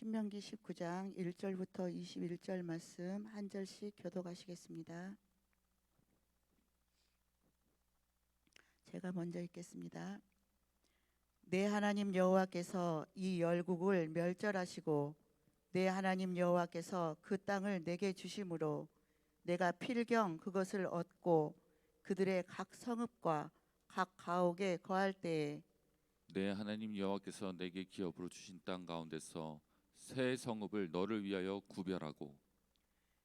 신명기 19장 1절부터 21절 말씀 한 절씩 교독하시겠습니다. 제가 먼저 읽겠습니다. 내 하나님 여호와께서 이 열국을 멸절하시고 내 하나님 여호와께서 그 땅을 내게 주심으로 내가 필경 그것을 얻고 그들의 각 성읍과 각 가옥에 거할 때에 내 하나님 여호와께서 내게 기업으로 주신 땅 가운데서 새 성읍을 너를 위하여 구별하고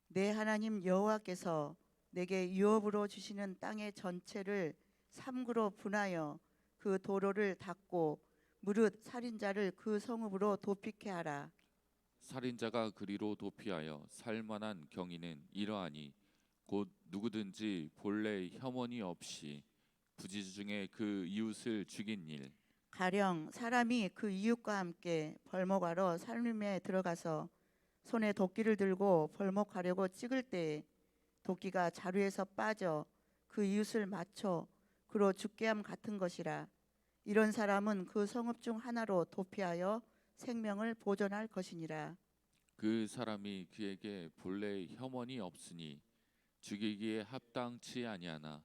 내 하나님 여호와께서 내게 유업으로 주시는 땅의 전체를 삼구로 분하여 그 도로를 닦고 무릇 살인자를 그 성읍으로 도피케 하라. 살인자가 그리로 도피하여 살만한 경위는 이러하니 곧 누구든지 본래 혐언이 없이 부지주 중에 그 이웃을 죽인 일, 가령 사람이 그 이웃과 함께 벌목하러 살림에 들어가서 손에 도끼를 들고 벌목하려고 찍을 때에 도끼가 자루에서 빠져 그 이웃을 맞춰 그로 죽게 함 같은 것이라. 이런 사람은 그 성읍 중 하나로 도피하여 생명을 보존할 것이니라. 그 사람이 그에게 본래 혐언이 없으니 죽이기에 합당치 아니하나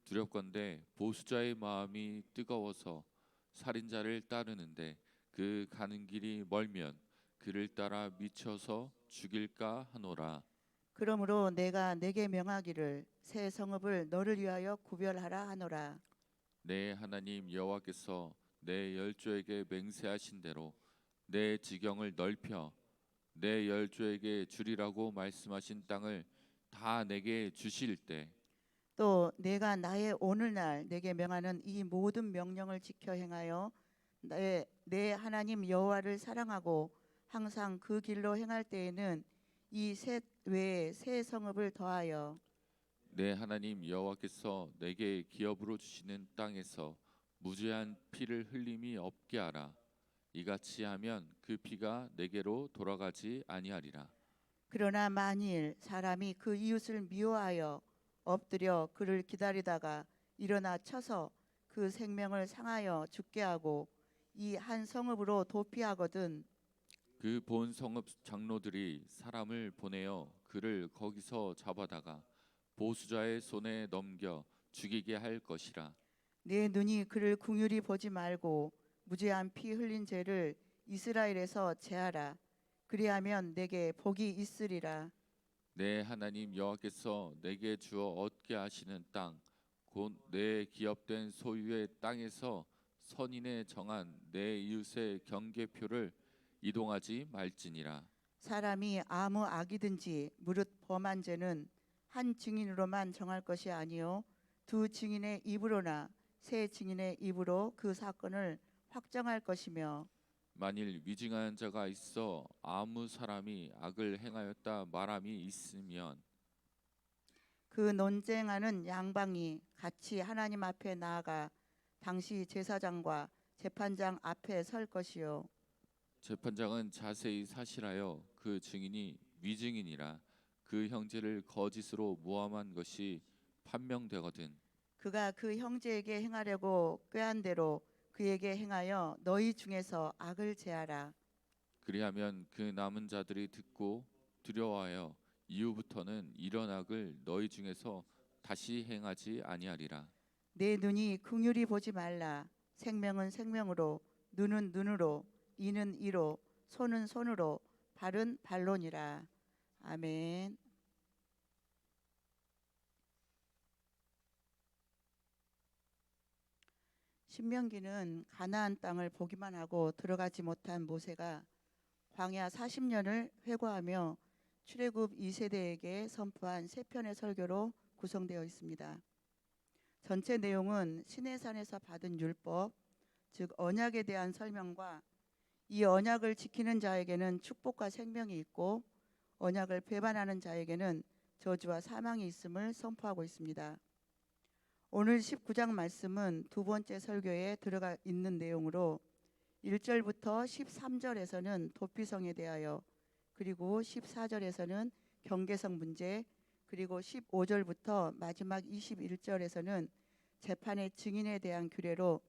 두렵건대 보수자의 마음이 뜨거워서 살인자를 따르는데 그 가는 길이 멀면 그를 따라 미쳐서 죽일까 하노라. 그러므로 내가 내게 명하기를 새 성읍을 너를 위하여 구별하라 하노라. 내 하나님 여호와께서 내 열조에게 맹세하신 대로 내 지경을 넓혀 내 열조에게 주리라고 말씀하신 땅을 다 내게 주실 때 또 내가 나의 오늘날 내게 명하는 이 모든 명령을 지켜 행하여 내 하나님 여호와를 사랑하고 항상 그 길로 행할 때에는 이 셋 외에 새 성읍을 더하여 내 하나님 여호와께서 내게 기업으로 주시는 땅에서 무죄한 피를 흘림이 없게 하라. 이같이 하면 그 피가 내게로 돌아가지 아니하리라. 그러나 만일 사람이 그 이웃을 미워하여 엎드려 그를 기다리다가 일어나 쳐서 그 생명을 상하여 죽게 하고 이 한 성읍으로 도피하거든 그 본 성읍 장로들이 사람을 보내어 그를 거기서 잡아다가 보수자의 손에 넘겨 죽이게 할 것이라. 내 눈이 그를 궁휼히 보지 말고 무죄한 피 흘린 죄를 이스라엘에서 제하라. 그리하면 내게 복이 있으리라. 내 하나님 여호와께서 내게 주어 얻게 하시는 땅 곧 내 기업된 소유의 땅에서 선인에 정한 내 이웃의 경계표를 이동하지 말지니라. 사람이 아무 악이든지 무릇 범한 죄는 한 증인으로만 정할 것이 아니요 두 증인의 입으로나 세 증인의 입으로 그 사건을 확정할 것이며 만일 위증한 자가 있어 아무 사람이 악을 행하였다 말함이 있으면 그 논쟁하는 양방이 같이 하나님 앞에 나아가 당시 제사장과 재판장 앞에 설 것이요 재판장은 자세히 사실하여 그 증인이 위증인이라 그 형제를 거짓으로 모함한 것이 판명되거든 그가 그 형제에게 행하려고 꾀한 대로 그에게 행하여 너희 중에서 악을 제하라. 그리하면 그 남은 자들이 듣고 두려워하여 이후부터는 이런 악을 너희 중에서 다시 행하지 아니하리라. 내 눈이 긍휼히 보지 말라. 생명은 생명으로, 눈은 눈으로, 이는 이로, 손은 손으로, 발은 발로니라. 아멘. 신명기는 가나안 땅을 보기만 하고 들어가지 못한 모세가 광야 40년을 회고하며 출애굽 2세대에게 선포한 세 편의 설교로 구성되어 있습니다. 전체 내용은 시내산에서 받은 율법, 즉 언약에 대한 설명과 이 언약을 지키는 자에게는 축복과 생명이 있고 언약을 배반하는 자에게는 저주와 사망이 있음을 선포하고 있습니다. 오늘 19장 말씀은 두 번째 설교에 들어가 있는 내용으로 1절부터 13절에서는 도피성에 대하여 그리고 14절에서는 경계성 문제 그리고 15절부터 마지막 21절에서는 재판의 증인에 대한 규례로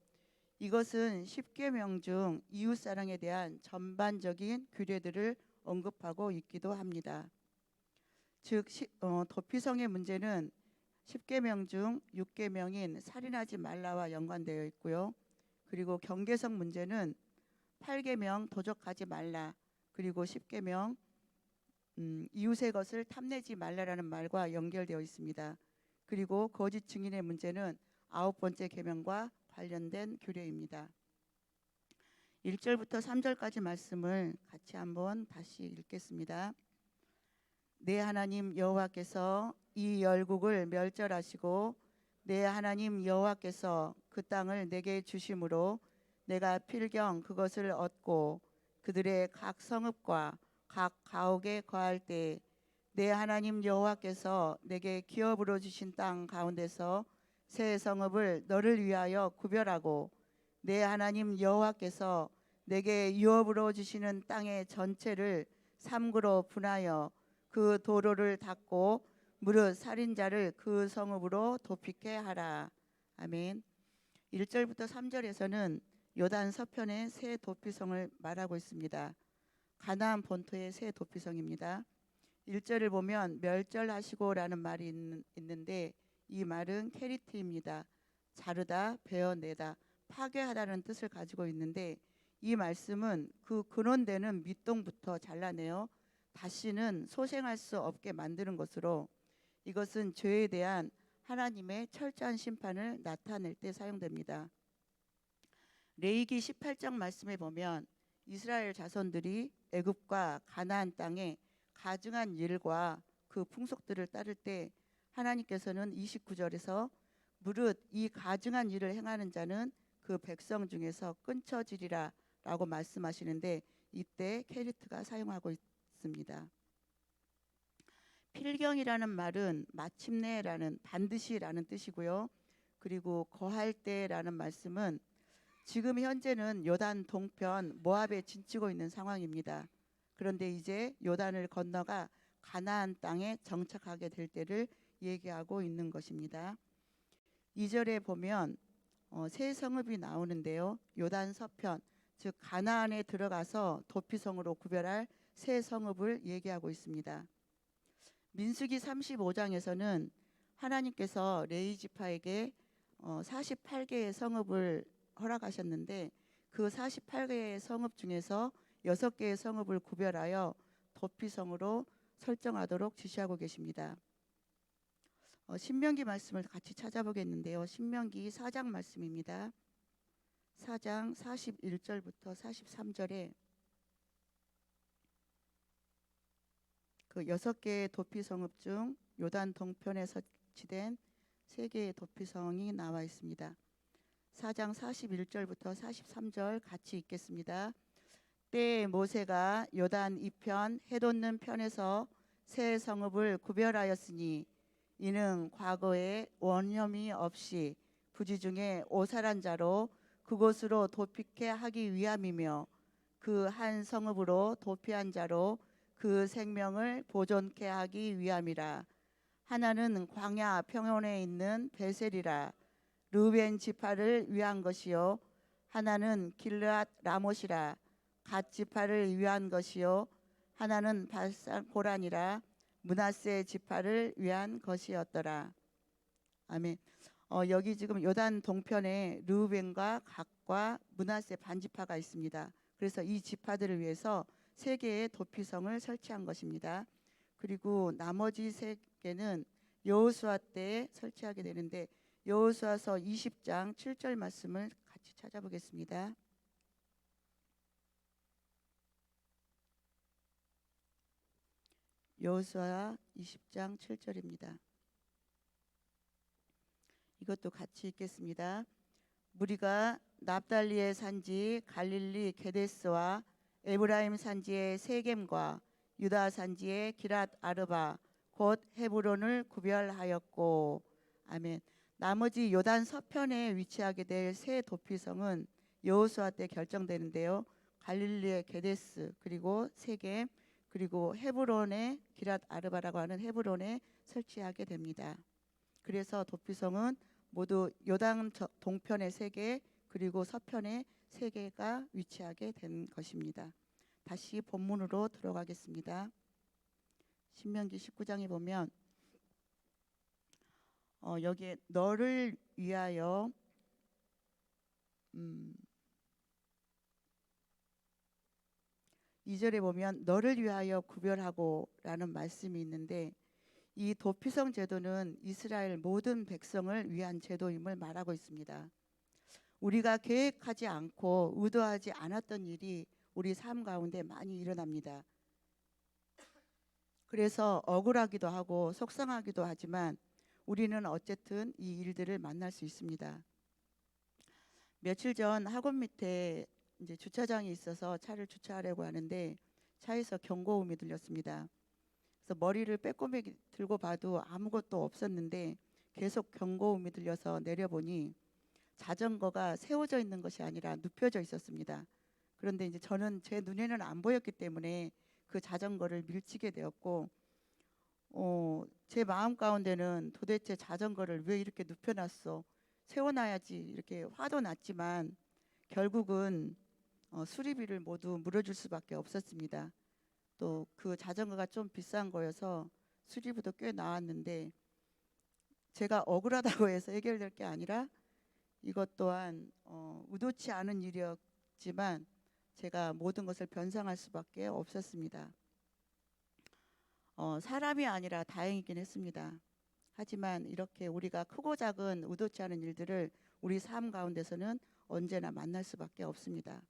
이것은 십계명 중 이웃사랑에 대한 전반적인 규례들을 언급하고 있기도 합니다. 즉 도피성의 문제는 십계명 중 6계명인 살인하지 말라와 연관되어 있고요. 그리고 경계성 문제는 8계명 도적하지 말라, 그리고 10계명 이웃의 것을 탐내지 말라라는 말과 연결되어 있습니다. 그리고 거짓 증인의 문제는 9번째 계명과 관련된 규례입니다. 1절부터 3절까지 말씀을 같이 한번 다시 읽겠습니다. 내 하나님 여호와께서 이 열국을 멸절하시고 내 하나님 여호와께서 그 땅을 내게 주심으로 내가 필경 그것을 얻고 그들의 각 성읍과 각 가옥에 거할 때 내 하나님 여호와께서 내게 기업으로 주신 땅 가운데서 새 성읍을 너를 위하여 구별하고 내 하나님 여호와께서 내게 유업으로 주시는 땅의 전체를 삼구로 분하여 그 도로를 닫고 무릇 살인자를 그 성읍으로 도피케 하라. 아멘. 1절부터 3절에서는 요단 서편의 새 도피성을 말하고 있습니다. 가나안 본토의 새 도피성입니다. 1절을 보면 멸절하시고라는 말이 있는데 이 말은 케리트입니다. 자르다, 베어내다, 파괴하다는 뜻을 가지고 있는데 이 말씀은 그 근원되는 밑동부터 잘라내어 다시는 소생할 수 없게 만드는 것으로 이것은 죄에 대한 하나님의 철저한 심판을 나타낼 때 사용됩니다. 레위기 18장 말씀에 보면 이스라엘 자손들이 애굽과 가나안 땅에 가증한 일과 그 풍속들을 따를 때 하나님께서는 29절에서 무릇 이 가증한 일을 행하는 자는 그 백성 중에서 끊쳐지리라 라고 말씀하시는데 이때 케리트가 사용하고 있습니다. 필경이라는 말은 마침내라는 반드시라는 뜻이고요. 그리고 거할 때라는 말씀은 지금 현재는 요단 동편 모압에 진치고 있는 상황입니다. 그런데 이제 요단을 건너가 가나안 땅에 정착하게 될 때를 얘기하고 있는 것입니다. 2절에 보면 새 성읍이 나오는데요. 요단 서편, 즉 가나안에 들어가서 도피성으로 구별할 새 성읍을 얘기하고 있습니다. 민수기 35장에서는 하나님께서 레위 지파에게 48개의 성읍을 허락하셨는데 그 48개의 성읍 중에서 6개의 성읍을 구별하여 도피성으로 설정하도록 지시하고 계십니다. 신명기 말씀을 같이 찾아보겠는데요. 신명기 4장 말씀입니다. 4장 41절부터 43절에 그 6개의 도피성읍 중 요단 동편에 설치된 3개의 도피성이 나와 있습니다. 4장 41절부터 43절 같이 읽겠습니다. 때에 모세가 요단 이편 해돋는 편에서 새 성읍을 구별하였으니 이는 과거에 원혐이 없이 부지 중에 오살한 자로 그곳으로 도피케 하기 위함이며 그 한 성읍으로 도피한 자로 그 생명을 보존케 하기 위함이라. 하나는 광야 평원에 있는 베셀이라 르벤 지파를 위한 것이요 하나는 길르앗 라못이라 갓 지파를 위한 것이요 하나는 발산 고란이라 므낫세 지파를 위한 것이었더라. 아멘. 여기 지금 요단 동편에 르우벤과 갓과 므낫세 반지파가 있습니다. 그래서 이 지파들을 위해서 3개의 도피성을 설치한 것입니다. 그리고 나머지 3개는 여호수아 때에 설치하게 되는데 여호수아서 20장 7절 말씀을 같이 찾아보겠습니다. 여호수아 20장 7절입니다. 이것도 같이 읽겠습니다. 무리가 납달리의 산지 갈릴리 게데스와 에브라임 산지의 세겜과 유다 산지의 기랏 아르바 곧 헤브론을 구별하였고. 아멘. 나머지 요단 서편에 위치하게 될 새 도피성은 여호수아 때 결정되는데요. 갈릴리의 게데스 그리고 세겜 그리고 헤브론의 기랏 아르바라고 하는 헤브론에 설치하게 됩니다. 그래서 도피성은 모두 요단 동편의 3개 그리고 서편에 세계가 위치하게 된 것입니다. 다시 본문으로 들어가겠습니다. 신명기 19장에 보면 여기에 너를 위하여 2절에 보면 너를 위하여 구별하고 라는 말씀이 있는데, 이 도피성 제도는 이스라엘 모든 백성을 위한 제도임을 말하고 있습니다. 우리가 계획하지 않고 의도하지 않았던 일이 우리 삶 가운데 많이 일어납니다. 그래서 억울하기도 하고 속상하기도 하지만 우리는 어쨌든 이 일들을 만날 수 있습니다. 며칠 전 학원 밑에 이제 주차장이 있어서 차를 주차하려고 하는데 차에서 경고음이 들렸습니다. 그래서 머리를 빼꼼히 들고 봐도 아무것도 없었는데 계속 경고음이 들려서 내려보니 자전거가 세워져 있는 것이 아니라 눕혀져 있었습니다. 그런데 이제 저는 제 눈에는 안 보였기 때문에 그 자전거를 밀치게 되었고, 제 마음 가운데는 도대체 자전거를 왜 이렇게 눕혀놨어? 세워놔야지, 이렇게 화도 났지만 결국은 수리비를 모두 물어줄 수밖에 없었습니다. 또 그 자전거가 좀 비싼 거여서 수리비도 꽤 나왔는데, 제가 억울하다고 해서 해결될 게 아니라 이것 또한 의도치 않은 일이었지만 제가 모든 것을 변상할 수밖에 없었습니다. 사람이 아니라 다행이긴 했습니다. 하지만 이렇게 우리가 크고 작은 의도치 않은 일들을 우리 삶 가운데서는 언제나 만날 수밖에 없습니다.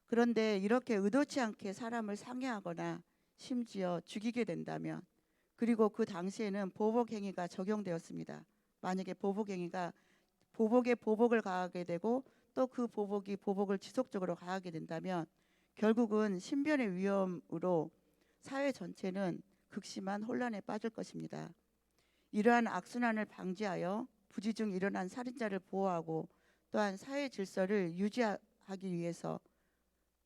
그런데 이렇게 의도치 않게 사람을 상해하거나 심지어 죽이게 된다면, 그리고 그 당시에는 보복행위가 적용되었습니다. 만약에 보복행위가 보복에 보복을 가하게 되고 또 그 보복이 보복을 지속적으로 가하게 된다면 결국은 신변의 위험으로 사회 전체는 극심한 혼란에 빠질 것입니다. 이러한 악순환을 방지하여 부지중 일어난 살인자를 보호하고 또한 사회 질서를 유지하기 위해서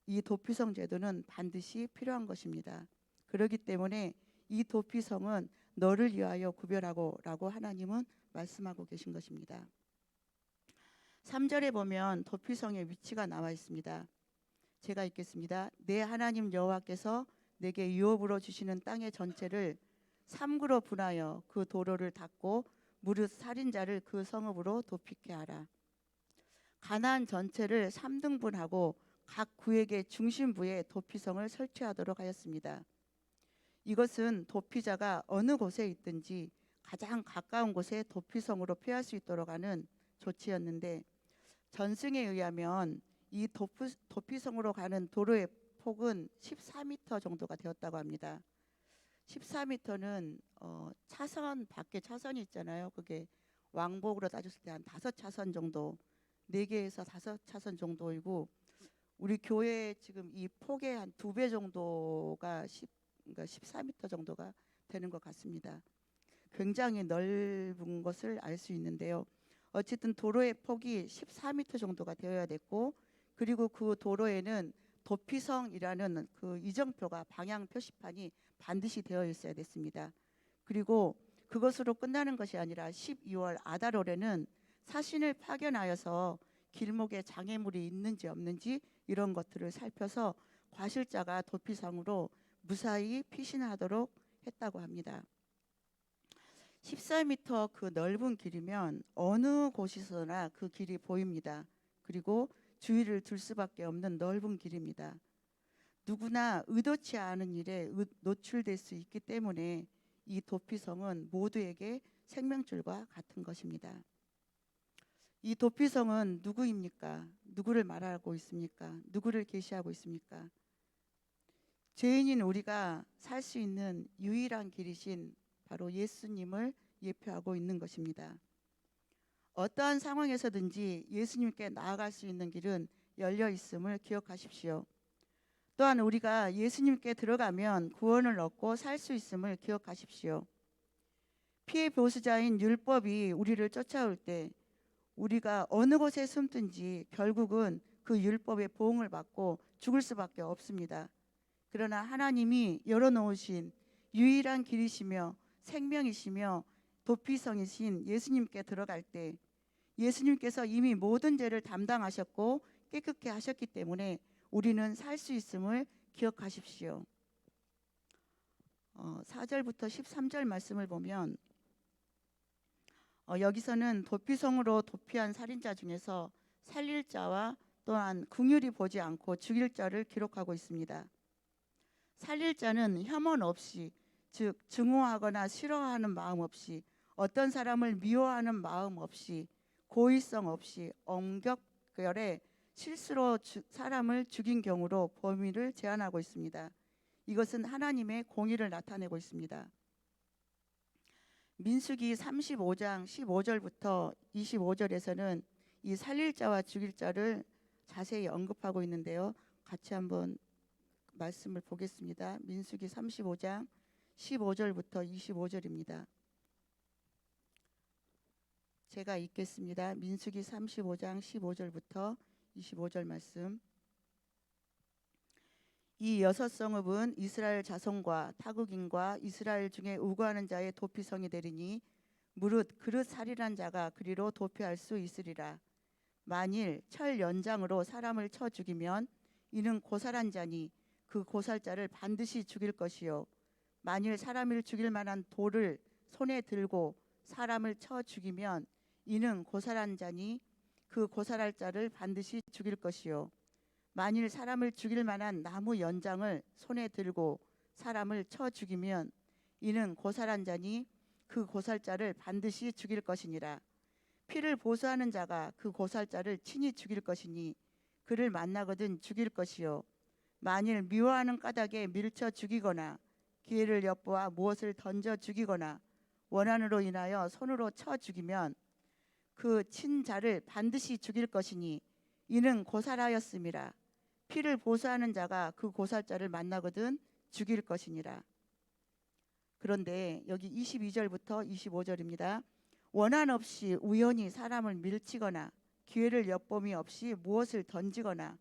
이 도피성 제도는 반드시 필요한 것입니다. 그렇기 때문에 이 도피성은 너를 위하여 구별하고 라고 하나님은 말씀하고 계신 것입니다. 3절에 보면 도피성의 위치가 나와 있습니다. 제가 읽겠습니다. 내 하나님 여호와께서 내게 유업으로 주시는 땅의 전체를 3구로 분하여 그 도로를 닫고 무릇 살인자를 그 성읍으로 도피케 하라. 가나안 전체를 3등분하고 각 구에게 중심부에 도피성을 설치하도록 하였습니다. 이것은 도피자가 어느 곳에 있든지 가장 가까운 곳에 도피성으로 피할 수 있도록 하는 조치였는데, 전승에 의하면 이 도피성으로 가는 도로의 폭은 14m 정도가 되었다고 합니다. 14m는 차선 밖에 차선이 있잖아요. 그게 왕복으로 따졌을 때 한 5차선 정도, 4개에서 5차선 정도이고, 우리 교회 지금 이 폭의 한 2배 정도가 그러니까 14m 정도가 되는 것 같습니다. 굉장히 넓은 것을 알 수 있는데요. 어쨌든 도로의 폭이 14m 정도가 되어야 됐고, 그리고 그 도로에는 도피성이라는 그 이정표가 방향 표시판이 반드시 되어 있어야 됐습니다. 그리고 그것으로 끝나는 것이 아니라 12월 아달월에는 사신을 파견하여서 길목에 장애물이 있는지 없는지 이런 것들을 살펴서 과실자가 도피성으로 무사히 피신하도록 했다고 합니다. 14m 그 넓은 길이면 어느 곳에서나 그 길이 보입니다. 그리고 주의를 둘 수밖에 없는 넓은 길입니다. 누구나 의도치 않은 일에 노출될 수 있기 때문에 이 도피성은 모두에게 생명줄과 같은 것입니다. 이 도피성은 누구입니까? 누구를 말하고 있습니까? 누구를 계시하고 있습니까? 죄인인 우리가 살 수 있는 유일한 길이신 바로 예수님을 예표하고 있는 것입니다. 어떠한 상황에서든지 예수님께 나아갈 수 있는 길은 열려 있음을 기억하십시오. 또한 우리가 예수님께 들어가면 구원을 얻고 살 수 있음을 기억하십시오. 피해 보수자인 율법이 우리를 쫓아올 때 우리가 어느 곳에 숨든지 결국은 그 율법의 보응을 받고 죽을 수밖에 없습니다. 그러나 하나님이 열어놓으신 유일한 길이시며 생명이시며 도피성이신 예수님께 들어갈 때 예수님께서 이미 모든 죄를 담당하셨고 깨끗게 하셨기 때문에 우리는 살 수 있음을 기억하십시오. 4절부터 13절 말씀을 보면 여기서는 도피성으로 도피한 살인자 중에서 살릴 자와 또한 긍휼히 보지 않고 죽일 자를 기록하고 있습니다. 살릴 자는 혐오 없이, 즉 증오하거나 싫어하는 마음 없이, 어떤 사람을 미워하는 마음 없이, 고의성 없이 엄격결에 실수로 사람을 죽인 경우로 범위를 제한하고 있습니다. 이것은 하나님의 공의를 나타내고 있습니다. 민수기 35장 15절부터 25절에서는 이 살릴 자와 죽일 자를 자세히 언급하고 있는데요. 같이 한번 말씀을 보겠습니다. 민수기 35장 15절부터 25절입니다. 제가 읽겠습니다. 민수기 35장 15절부터 25절 말씀. 이 여섯 성읍은 이스라엘 자손과 타국인과 이스라엘 중에 우고하는 자의 도피성이 되리니 무릇 그릇 살인한 자가 그리로 도피할 수 있으리라. 만일 철 연장으로 사람을 쳐 죽이면 이는 고살한 자니 그 고살자를 반드시 죽일 것이요, 만일 사람을 죽일 만한 돌을 손에 들고 사람을 쳐 죽이면 이는 고살한 자니 그 고살할 자를 반드시 죽일 것이요, 만일 사람을 죽일 만한 나무 연장을 손에 들고 사람을 쳐 죽이면 이는 고살한 자니 그 고살자를 반드시 죽일 것이니라. 피를 보수하는 자가 그 고살자를 친히 죽일 것이니 그를 만나거든 죽일 것이요, 만일 미워하는 까닭에 밀쳐 죽이거나 기회를 엿보아 무엇을 던져 죽이거나 원한으로 인하여 손으로 쳐 죽이면 그 친자를 반드시 죽일 것이니 이는 고살하였음이라. 피를 보수하는 자가 그 고살자를 만나거든 죽일 것이니라. 그런데 여기 22절부터 25절입니다. 원한 없이 우연히 사람을 밀치거나 기회를 엿봄이 없이 무엇을 던지거나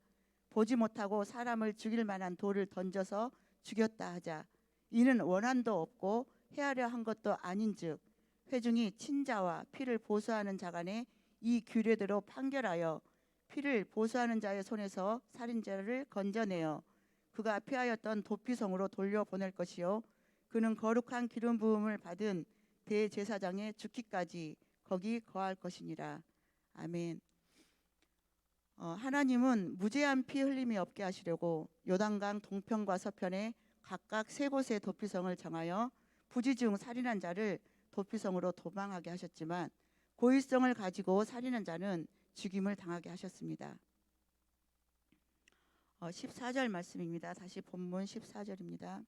보지 못하고 사람을 죽일 만한 돌을 던져서 죽였다 하자. 이는 원한도 없고 헤아려 한 것도 아닌즉 회중이 친자와 피를 보수하는 자 간에 이 규례대로 판결하여 피를 보수하는 자의 손에서 살인자를 건져내어 그가 피하였던 도피성으로 돌려보낼 것이요, 그는 거룩한 기름 부음을 받은 대제사장의 죽기까지 거기 거할 것이니라. 아멘. 하나님은 무제한 피 흘림이 없게 하시려고 요단강 동편과 서편에 각각 세 곳의 도피성을 정하여 부지중 살인한 자를 도피성으로 도망하게 하셨지만 고의성을 가지고 살인한 자는 죽임을 당하게 하셨습니다. 14절 말씀입니다. 다시 본문 14절입니다.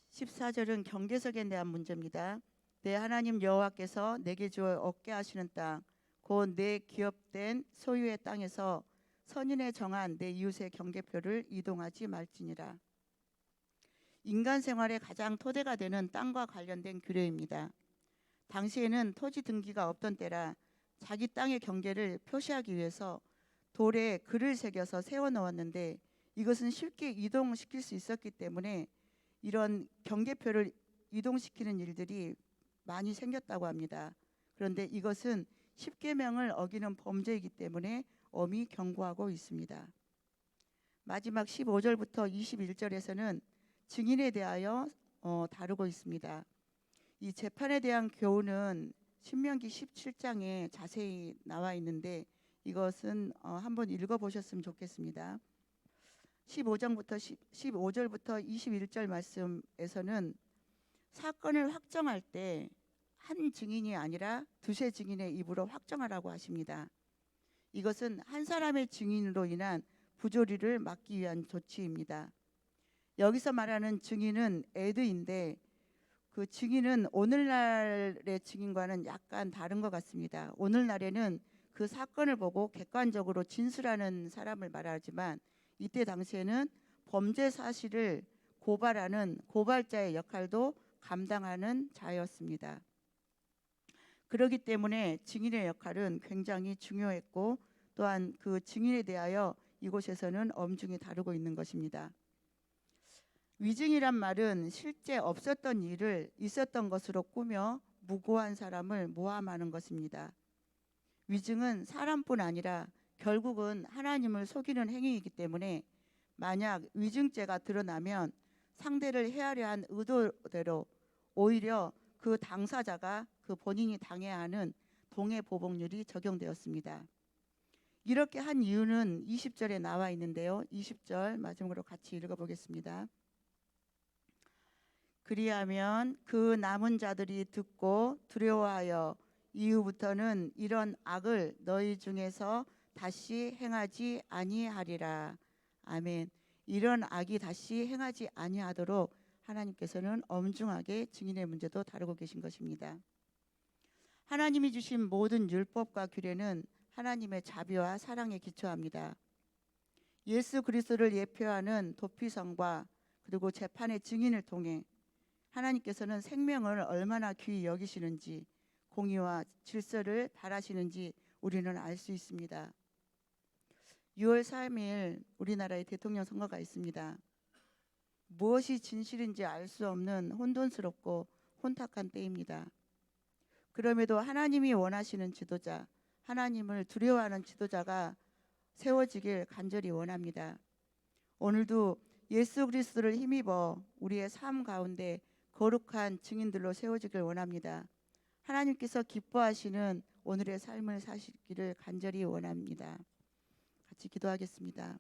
14절은 경계석에 대한 문제입니다. 내 하나님 여호와께서 내게 주어 얻게 하시는 땅, 곧 내 기업된 소유의 땅에서 선인에 정한 내 이웃의 경계표를 이동하지 말지니라. 인간 생활의 가장 토대가 되는 땅과 관련된 규례입니다. 당시에는 토지 등기가 없던 때라 자기 땅의 경계를 표시하기 위해서 돌에 글을 새겨서 세워 넣었는데 이것은 쉽게 이동시킬 수 있었기 때문에 이런 경계표를 이동시키는 일들이 많이 생겼다고 합니다. 그런데 이것은 십계명을 어기는 범죄이기 때문에 엄히 경고하고 있습니다. 마지막 15절부터 21절에서는 증인에 대하여 다루고 있습니다. 이 재판에 대한 교훈은 신명기 17장에 자세히 나와 있는데 이것은 한번 읽어보셨으면 좋겠습니다. 15절부터 21절 말씀에서는 사건을 확정할 때 한 증인이 아니라 두세 증인의 입으로 확정하라고 하십니다. 이것은 한 사람의 증인으로 인한 부조리를 막기 위한 조치입니다. 여기서 말하는 증인은 에드인데 그 증인은 오늘날의 증인과는 약간 다른 것 같습니다. 오늘날에는 그 사건을 보고 객관적으로 진술하는 사람을 말하지만 이때 당시에는 범죄 사실을 고발하는 고발자의 역할도 감당하는 자였습니다. 그렇기 때문에 증인의 역할은 굉장히 중요했고 또한 그 증인에 대하여 이곳에서는 엄중히 다루고 있는 것입니다. 위증이란 말은 실제 없었던 일을 있었던 것으로 꾸며 무고한 사람을 모함하는 것입니다. 위증은 사람뿐 아니라 결국은 하나님을 속이는 행위이기 때문에 만약 위증죄가 드러나면 상대를 해하려 한 의도대로 오히려 그 당사자가 그 본인이 당해야 하는 동해 보복률이 적용되었습니다. 이렇게 한 이유는 20절에 나와 있는데요. 20절 마지막으로 같이 읽어보겠습니다. 그리하면 그 남은 자들이 듣고 두려워하여 이후부터는 이런 악을 너희 중에서 다시 행하지 아니하리라. 아멘. 이런 악이 다시 행하지 아니하도록 하나님께서는 엄중하게 증인의 문제도 다루고 계신 것입니다. 하나님이 주신 모든 율법과 규례는 하나님의 자비와 사랑에 기초합니다. 예수 그리스도를 예표하는 도피성과 그리고 재판의 증인을 통해 하나님께서는 생명을 얼마나 귀히 여기시는지, 공의와 질서를 바라시는지 우리는 알 수 있습니다. 6월 3일 우리나라의 대통령 선거가 있습니다. 무엇이 진실인지 알 수 없는 혼돈스럽고 혼탁한 때입니다. 그럼에도 하나님이 원하시는 지도자, 하나님을 두려워하는 지도자가 세워지길 간절히 원합니다. 오늘도 예수 그리스도를 힘입어 우리의 삶 가운데 거룩한 증인들로 세워지길 원합니다. 하나님께서 기뻐하시는 오늘의 삶을 사시기를 간절히 원합니다. 같이 기도하겠습니다.